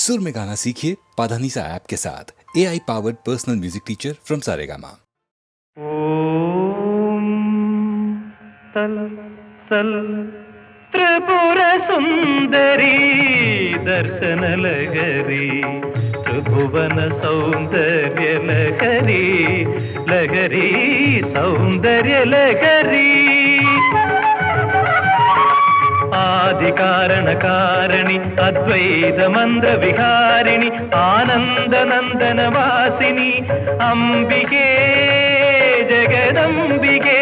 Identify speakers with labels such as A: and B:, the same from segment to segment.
A: सुर में गाना सीखिए पाधानीसा ऐप के साथ। AI powered personal music teacher from Saregama.
B: ओम तल तल त्रिपुर सुंदरी दर्शन लगरी त्रिभुवन सौंदर्य लगरी लगरी सौंदर्य लगरी आदि कारण कारिणी अद्वैत मंत्र विहारिणी आनंद नंदन वासिनी अंबिके जगदंबिके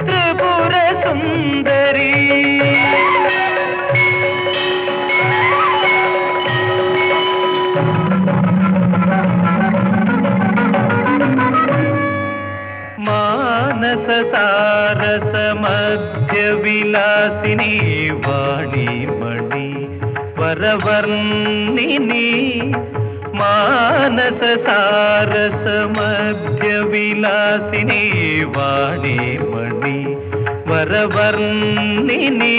B: त्रिपुर सुंदरी मानस सारस मध्य विलासिनी वाणी मणि वरवर्णिनी मानस सारस मध्य विलासिनी वाणी मणि वरवर्णिनी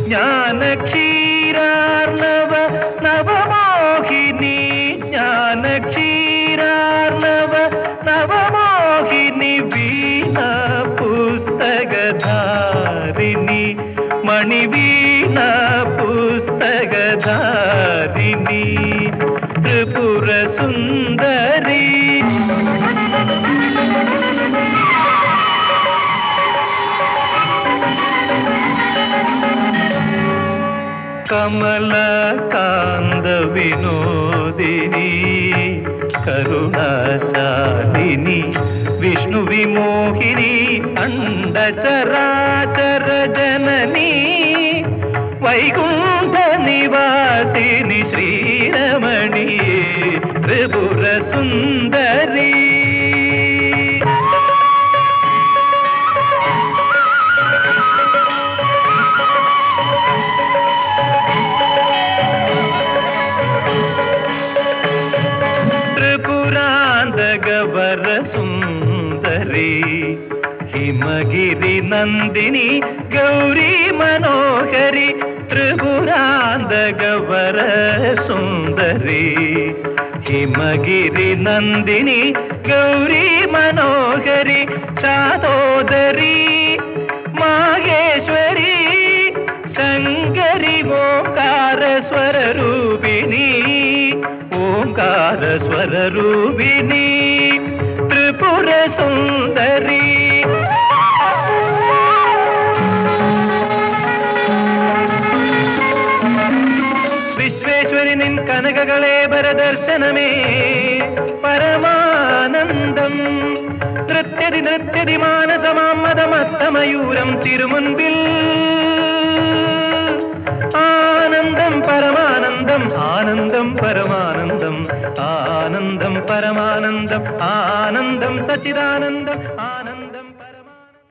B: ज्ञान क्षीरार्णव नवमोहिनी ज्ञान क्षीरार्णव नवमोहिनी वीणा पुस्तकधारिणी मणिवीणा पुस्तकधारिणी त्रिपुर सुंदरी कमलकांद विनोदिनी करुणाशालिनी विष्णु विमोहिनी अंडचराचर जननी वैकुंठ निवासिनी श्रीरमणी त्रिपुर सुंदरी त्रिपुरांतगवर सुंदरी हिमगिरि नंदिनी गौरी मनोहरी त्रिपुरांतगवर सुंदरी हिमगिरि नंदिनी गौरी मनोहरी चातोदरी माहेश्वरी शंकरी ओंकार स्वर रूपिणी ओंकार स्वर रूपिणी त्रिपुर सुंदरी विश्वेश्वरी निन् कनककलेबर दर्शनमे परमानंदम नृत्यदि नृत्यदि मानसमामदमत्तमयूरं तिरुमुन्बिल आनंदम परमानंदम आनंदम परमानंदम आनंदम परमानंदम आनंदम सच्चिदानंदम आनंदम परमानंदम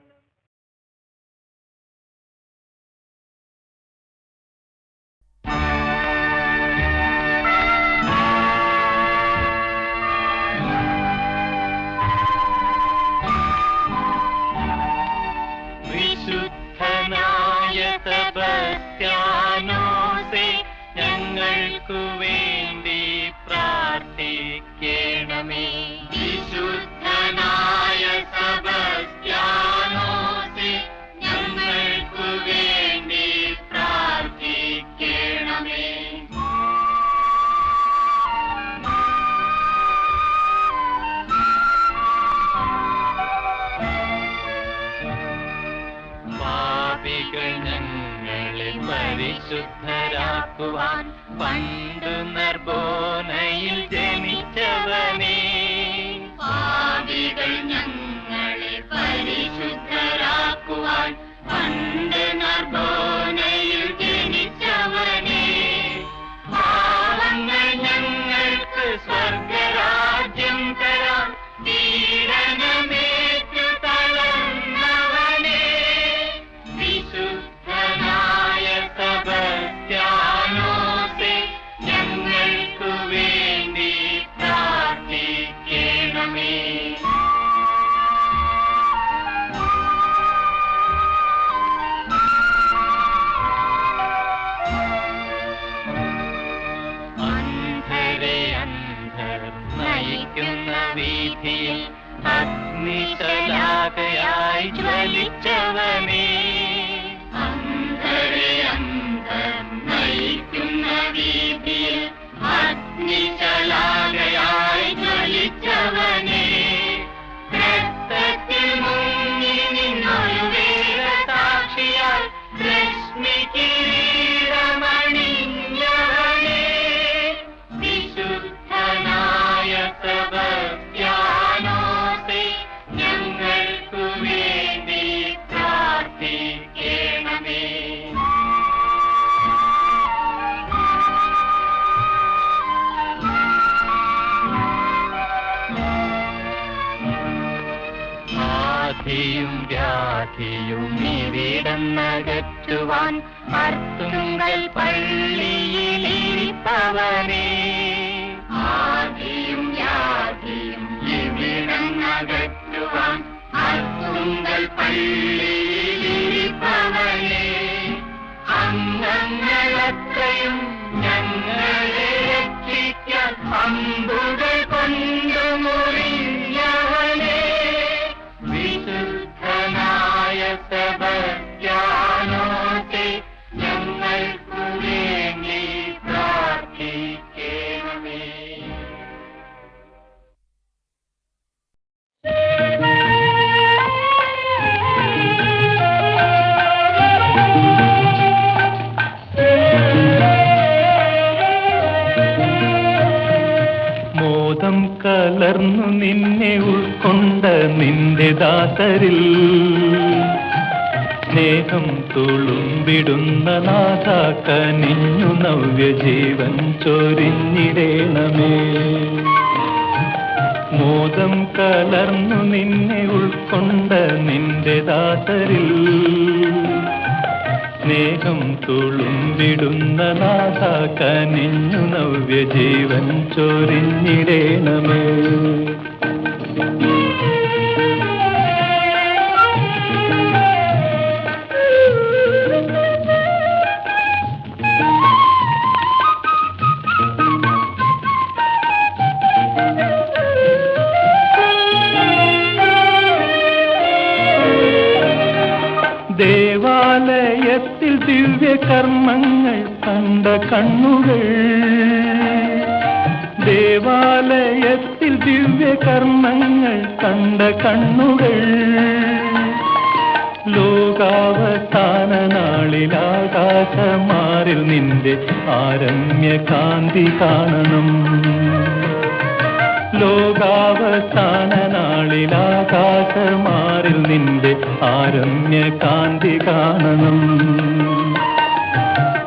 B: വിശുദ്ധനായ സെബസ്ത്യാനോസേ ഞങ്ങൾക്കു വേണ്ടി പ്രാർത്ഥിക്കണമേ വിശുദ്ധനായ സെബസ്ത്യാനോസേ ഞങ്ങൾക്കു വേണ്ടി പ്രാർത്ഥിക്കണമേ പാപികൾ ഞങ്ങളെ പരിശുദ്ധരാക്കുവാൻ പണ്ടു നർബോനയിൽ ജനിച്ചവനേ പാപികൾ ഞങ്ങളെ പരിശുദ്ധരാക്കുവാൻ പണ്ട് നർബോനയിൽ ജനിച്ചവനേ പാവങ്ങൾ ഞങ്ങൾക്ക് സ്വർഗരാജ്യം തരാൻ പീഡനമേറ്റു തളർന്നവനേ വിശുദ്ധനായ സെബസ്ത്യാനോസേ ഞങ്ങൾക്കു വേണ്ടി വീതിയിൽ അഗ്നിശലാകയായി ജ്വലിച്ചവനേ, അന്ധരെ അന്ധർ നയിക്കുന്ന വീതിയിൽ അഗ്നിശലാകയായി ജ്വലിച്ചവനേ, രക്തത്തിൽ മുങ്ങി നിന്നൊരു വേദസാക്ഷിയാൽ രശ്മി കിരീടമണിഞ്ഞവനേ, വിശുദ്ധനായ സെബസ്ത്യാനോസേ, ഞങ്ങൾക്കു വേണ്ടി പ്രാർത്ഥിക്കണമേ. ആധിയും വ്യാധിയും ഇവിടന്നകറ്റുവാൻ അർത്തുങ്കൽ പള്ളിയിലിരിപ്പവനേ, ആധിയും വ്യാധിയും ഇവിടന്നകറ്റുവാൻ അർത്തുങ്കൽ പള്ളിയിലിരിപ്പവനേ, അംഗങ്ങളത്രയും ഞങ്ങളെ രക്ഷിക്കാൻ അമ്പുകൾ കൊണ്ടു മുറിഞ്ഞവനേ, വിശുദ്ധനായ സെബസ്ത്യാനോസേ, ഞങ്ങൾക്കു വേണ്ടി പ്രാർത്ഥിക്കണമേ.
C: മോദം കലർന്നു നിന്നെ ഉൾക്കൊണ്ട നിന്റെ ദാസരിൽ സ്നേഹം തുളുമ്പിടുന്ന നാഥ, കനിഞ്ഞു നവ്യജീവൻ ചൊരിഞ്ഞിടേണമേ. മോദം കലർന്നു നിന്നെ ഉൾക്കൊണ്ട നിന്റെ ദാസരിൽ സ്നേഹം തുളുമ്പിടുന്ന നാഥ, കനിഞ്ഞു നവ്യജീവൻ ചൊരിഞ്ഞിടേണമേ. ദേവാലയത്തിൽ ദിവ്യകർമ്മങ്ങൾ കണ്ട കണ്ണുകൾ, ദേവാലയത്തിൽ ദിവ്യകർമ്മങ്ങൾ കണ്ട കണ്ണുകൾ, ലോകാവസാന നാളിൽ ആകാശമാറിൽ നിന്റെ ആരമ്യകാന്തി കാണണം. ലോകാവസാന നാളിൽ ആകാശമാറിൽ നിന്റെ ആരമ്യകാന്തി കാണണം.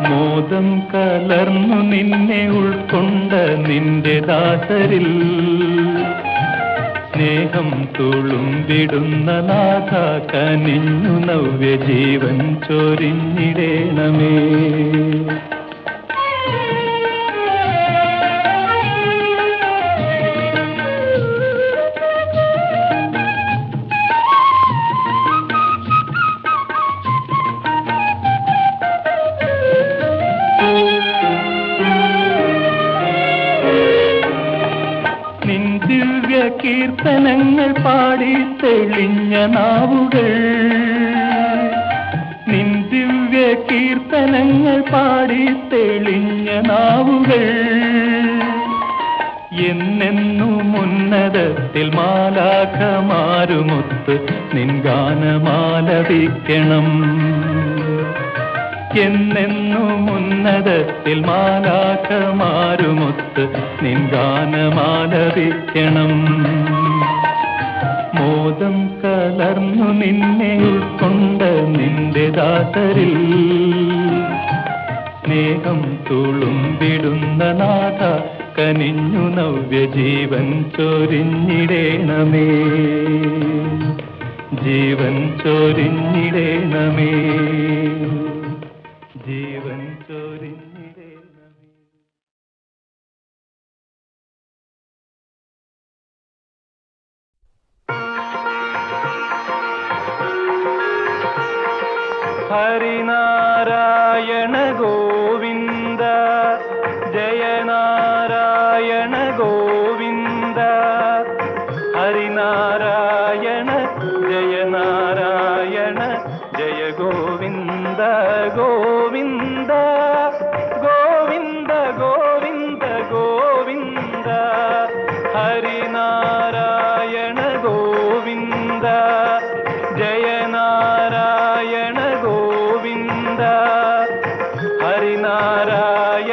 C: മോദം കലർന്നു നിന്നെ ഉൾക്കൊണ്ട നിന്റെ ദാസരിൽ സ്നേഹം തുളുമ്പിടുന്ന നാഥ, കനിഞ്ഞു നവ്യജീവൻ ചൊരിഞ്ഞിടേണമേ. കീർത്തനങ്ങൾ പാടി തെളിഞ്ഞ നാവുകൾ, നിൻ ദിവ്യ കീർത്തനങ്ങൾ പാടി തെളിഞ്ഞ നാവുകൾ, എന്നെന്നും ഉന്നതത്തിൽ മാലാഖമാരുമൊത്ത് നിൻ ഗാനമാലപിക്കണം. എന്നെന്നും ഉന്നതത്തിൽ മാലാഖമാരുമൊത്ത് നിൻ ഗാനമാലപിക്കണം. മോദം കലർന്നു നിന്നെ ഉൾക്കൊണ്ട നിന്റെ ദാസരിൽ സ്നേഹം തുളുമ്പിടുന്ന നാഥ, കനിഞ്ഞു നവ്യജീവൻ ചൊരിഞ്ഞിടേണമേ. ജീവൻ ചൊരിഞ്ഞിടേണമേ, ജീവൻ ചൊരിഞ്ഞിടേണമേ. ഹരിനാരായണ ഗോവിന്ദ, ജയനാരായണ ഗോവിന്ദ,